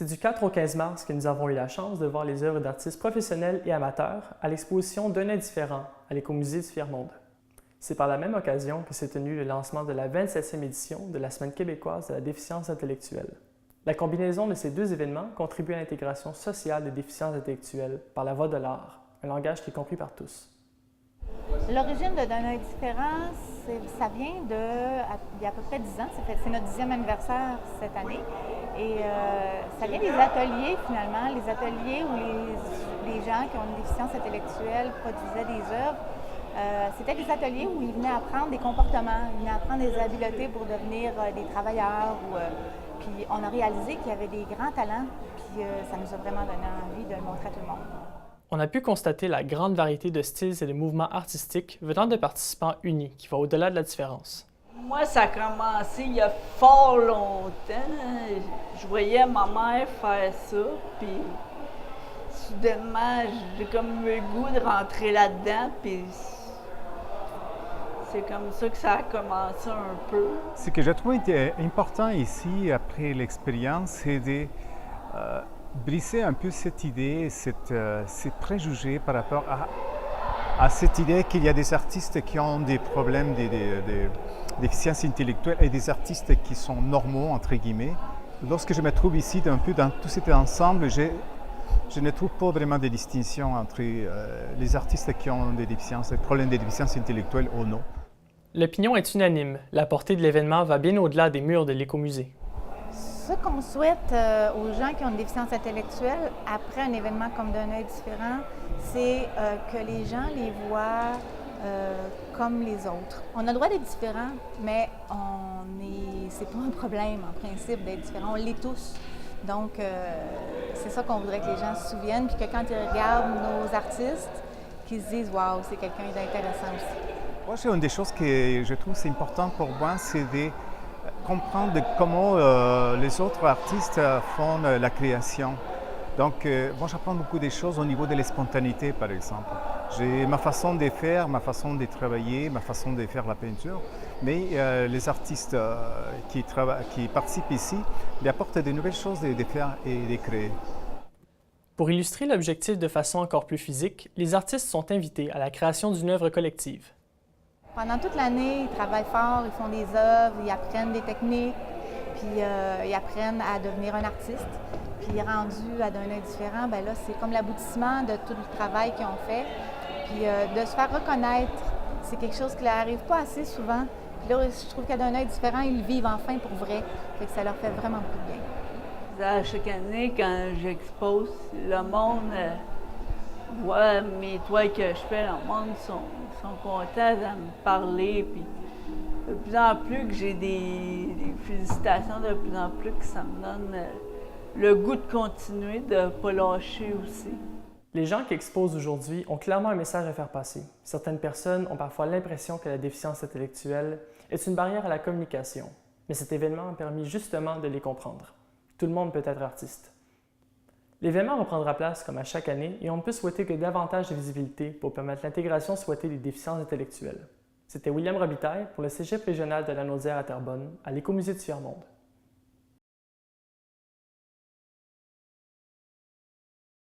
C'est du 4 au 15 mars que nous avons eu la chance de voir les œuvres d'artistes professionnels et amateurs à l'exposition D'un œil différent à l'Écomusée du Tiers-Monde. C'est par la même occasion que s'est tenu le lancement de la 27e édition de la Semaine québécoise de la déficience intellectuelle. La combinaison de ces deux événements contribue à l'intégration sociale des déficiences intellectuelles par la voie de l'art, un langage qui est compris par tous. L'origine de D'un œil différent, ça vient il y a à peu près 10 ans. C'est notre 10e anniversaire cette année. Et ça vient des ateliers, finalement, les ateliers où les gens qui ont une déficience intellectuelle produisaient des œuvres. C'était des ateliers où ils venaient apprendre des comportements, ils venaient apprendre des habiletés pour devenir des travailleurs. Puis on a réalisé qu'il y avait des grands talents, puis ça nous a vraiment donné envie de le montrer à tout le monde. On a pu constater la grande variété de styles et de mouvements artistiques venant de participants unis qui va au-delà de la différence. Moi, ça a commencé il y a fort longtemps. Je voyais ma mère faire ça, puis soudainement, j'ai comme eu le goût de rentrer là-dedans, puis c'est comme ça que ça a commencé un peu. Ce que j'ai trouvé important ici, après l'expérience, c'est de briser un peu cette idée, ces préjugés par rapport à cette idée qu'il y a des artistes qui ont des problèmes de déficience intellectuelle et des artistes qui sont normaux, entre guillemets. Lorsque je me trouve ici, un peu dans tout cet ensemble, je ne trouve pas vraiment de distinction entre les artistes qui ont des problèmes de déficience intellectuelle ou non. L'opinion est unanime. La portée de l'événement va bien au-delà des murs de l'Écomusée. Ce qu'on souhaite aux gens qui ont une déficience intellectuelle, après un événement comme D'un œil différent, c'est que les gens les voient comme les autres. On a le droit d'être différent, mais c'est pas un problème en principe d'être différent. On l'est tous. Donc, c'est ça qu'on voudrait que les gens se souviennent, puis que quand ils regardent nos artistes, qu'ils se disent « Waouh, c'est quelqu'un d'intéressant aussi ». Moi, c'est une des choses que je trouve c'est important pour moi, c'est de comprendre comment les autres artistes font la création. Donc, moi, j'apprends beaucoup de choses au niveau de la spontanéité, par exemple. J'ai ma façon de faire, ma façon de travailler, ma façon de faire la peinture, mais les artistes qui participent ici apportent de nouvelles choses de faire et de créer. Pour illustrer l'objectif de façon encore plus physique, les artistes sont invités à la création d'une œuvre collective. Pendant toute l'année, ils travaillent fort, ils font des œuvres, ils apprennent des techniques, puis ils apprennent à devenir un artiste. Puis rendu à D'un œil différent, bien là, c'est comme l'aboutissement de tout le travail qu'ils ont fait. Puis de se faire reconnaître, c'est quelque chose qui leur arrive pas assez souvent. Puis là, je trouve qu'à D'un œil différent, ils le vivent enfin pour vrai. Fait que ça leur fait vraiment beaucoup de bien. À chaque année, quand j'expose, le monde voit mes toiles que je fais, le monde sont contents de me parler. Puis de plus en plus que j'ai des félicitations, de plus en plus que ça me donne le goût de continuer, de ne pas lâcher aussi. Les gens qui exposent aujourd'hui ont clairement un message à faire passer. Certaines personnes ont parfois l'impression que la déficience intellectuelle est une barrière à la communication, mais cet événement a permis justement de les comprendre. Tout le monde peut être artiste. L'événement reprendra place comme à chaque année et on peut souhaiter que davantage de visibilité pour permettre l'intégration souhaitée des déficiences intellectuelles. C'était William Robitaille pour le Cégep régional de la Naudière à Terrebonne, à l'Écomusée du Tiers-Monde.